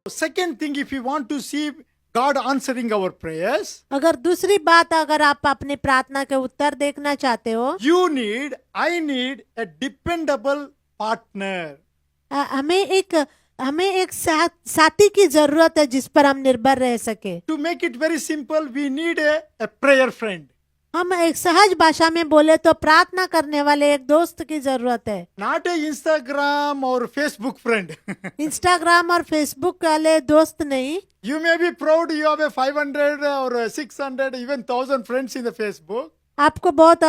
Second thing, if you want to see God answering our prayers, अगर दूसरी बात, अगर आप अपनी प्रार्थना के उत्तर देखना चाहते हो, I need a dependable partner. हमें एक साथी की जरूरत है जिस पर हम निर्भर रह सके. To make it very simple, we need a prayer friend. हम एक सहज भाषा में बोले तो प्रार्थना करने वाले एक दोस्त की जरूरत है. Not a Instagram or Facebook friend. Instagram और फेसबुक वाले दोस्त नहीं. You may be proud you have a 500 or a 600, even 1,000 friends in the Facebook. आपको बहुत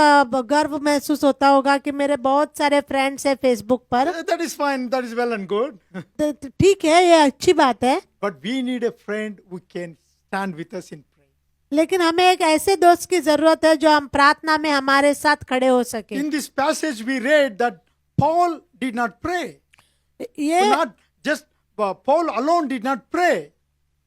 गर्व महसूस होता होगा कि मेरे बहुत सारे फ्रेंड्स हैं फेसबुक पर. That is fine, that is well and good. तो ठीक है, ये अच्छी बात है. But we need a friend who can stand with us in prayer. लेकिन हमें एक ऐसे दोस्त की जरूरत है जो हम प्रार्थना में हमारे साथ खड़े हो सके. In this passage we read that Paul did not pray. ये Not just Paul alone did not pray.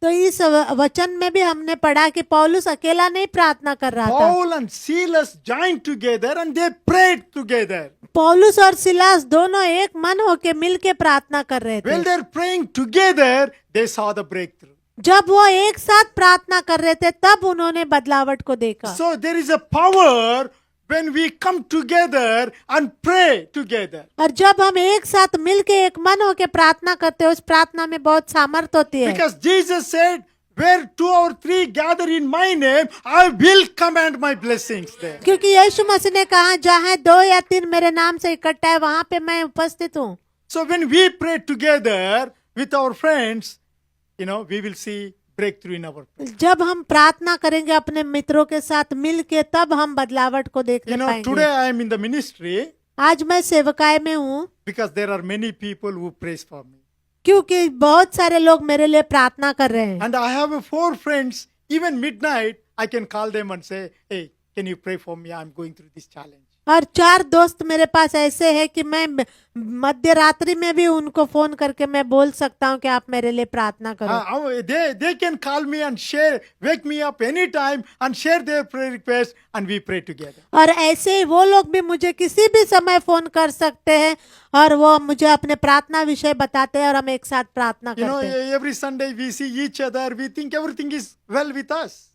तो इस वचन में भी हमने पढ़ा कि पौलुस अकेला नहीं प्रार्थना कर रहा था. Paul and Silas joined together and they prayed together. पौलुस और सिलास दोनों एक मन होके मिल के प्रार्थना कर रहे While थे. they're praying together, they saw the breakthrough. जब वो एक साथ प्रार्थना कर रहे थे तब उन्होंने बदलावट को देखा. So there is a power when we come together and pray together. और जब हम एक साथ मिल के एक मन होके प्रार्थना करते हैं, उस प्रार्थना में बहुत सामर्थ होती है. Because Jesus said, where 2 or 3 gather in my name, I will command my blessings there. क्योंकि यीशु मसीह ने कहा जहाँ 2 या 3 मेरे नाम से इकट्ठा है वहाँ पे मैं उपस्थित हूँ. So when we pray together with our friends, we will see breakthrough in our prayer. जब हम प्रार्थना करेंगे अपने मित्रों के साथ मिल के तब हम बदलावट को देखने Today पाएंगे. I am in the ministry आज मैं सेवकाई में हूँ because there are many people who prays for me. क्योंकि बहुत सारे लोग मेरे लिए प्रार्थना कर रहे हैं. And I have 4 friends, even midnight, I can call them and say, hey, can you pray for me? I'm going through this challenge. और 4 दोस्त मेरे पास ऐसे हैं कि मैं मध्य रात्रि में भी उनको फोन करके मैं बोल सकता हूँ कि आप मेरे लिए प्रार्थना करो. They can call me and wake me up anytime and share their prayer request and we pray together. और ऐसे ही वो लोग भी मुझे किसी भी समय फोन कर सकते हैं और वो मुझे अपने प्रार्थना विषय बताते हैं और हम एक साथ प्रार्थना करते हैं. Every Sunday we see each other, we think everything is well with us.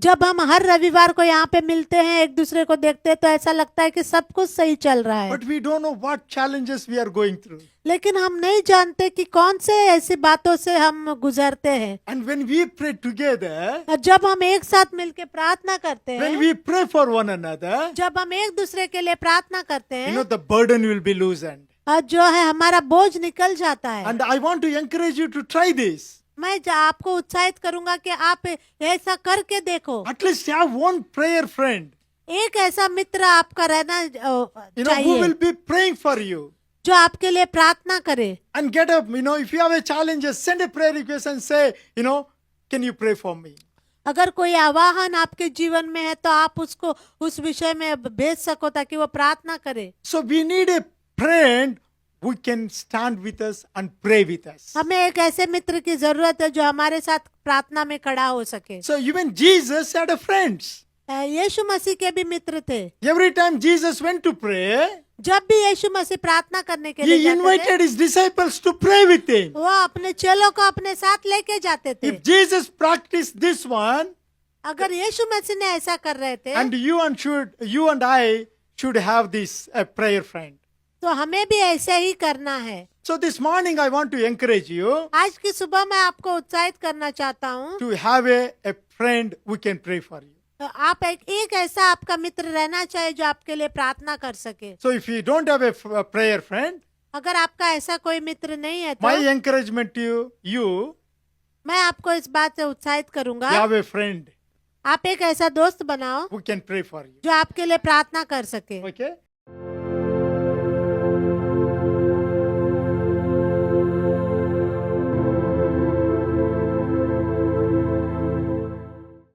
जब हम हर रविवार को यहाँ पे मिलते हैं, एक दूसरे को देखते हैं तो ऐसा लगता है कि सब कुछ सही चल रहा है. But we don't know what challenges we are going through. लेकिन हम नहीं जानते कि कौन से ऐसी बातों से हम गुजरते हैं. And when we pray together, और जब हम एक साथ मिलके प्रार्थना करते when हैं, we pray for one another, जब हम एक दूसरे के लिए प्रार्थना करते हैं, the burden will be loosened. और जो है हमारा बोझ निकल जाता है. And I want to encourage you to try this. मैं आपको उत्साहित करूंगा कि आप ऐसा करके देखो. At least have one prayer friend, एक ऐसा मित्र आपका रहना who चाहिए will be praying for you. जो आपके लिए प्रार्थना करे. And get up, if you have a challenge, just send a prayer request and say, can you pray for me? अगर कोई आवाहन आपके जीवन में है तो आप उसको उस विषय में भेज सको ताकि वो प्रार्थना करे. So we need a friend who can stand with us and pray with us. हमें एक ऐसे मित्र की जरूरत है जो हमारे साथ प्रार्थना में खड़ा हो सके. So even Jesus had a friends. यीशु मसीह के भी मित्र थे. Every time Jesus went to pray, जब भी यीशु मसीह प्रार्थना करने के लिए he जाते invited his disciples to pray with him. थे, वो अपने चेलों को अपने साथ लेके जाते थे. If Jesus practiced this one, अगर यीशु मसीह ने ऐसा कर रहे थे and you and I should have this a prayer friend. तो हमें भी ऐसे ही करना है. So this morning I want to encourage you आज की सुबह मैं आपको उत्साहित करना चाहता हूँ. to have a friend who can pray for you. तो आप एक ऐसा आपका मित्र रहना चाहिए जो आपके लिए प्रार्थना कर सके. So if you don't have a prayer friend, अगर आपका ऐसा कोई मित्र नहीं है my तो encouragement to you, मैं आपको इस बात से उत्साहित करूंगा, you have a friend आप एक ऐसा दोस्त बनाओ who can pray for you. जो आपके लिए प्रार्थना कर सके. Okay?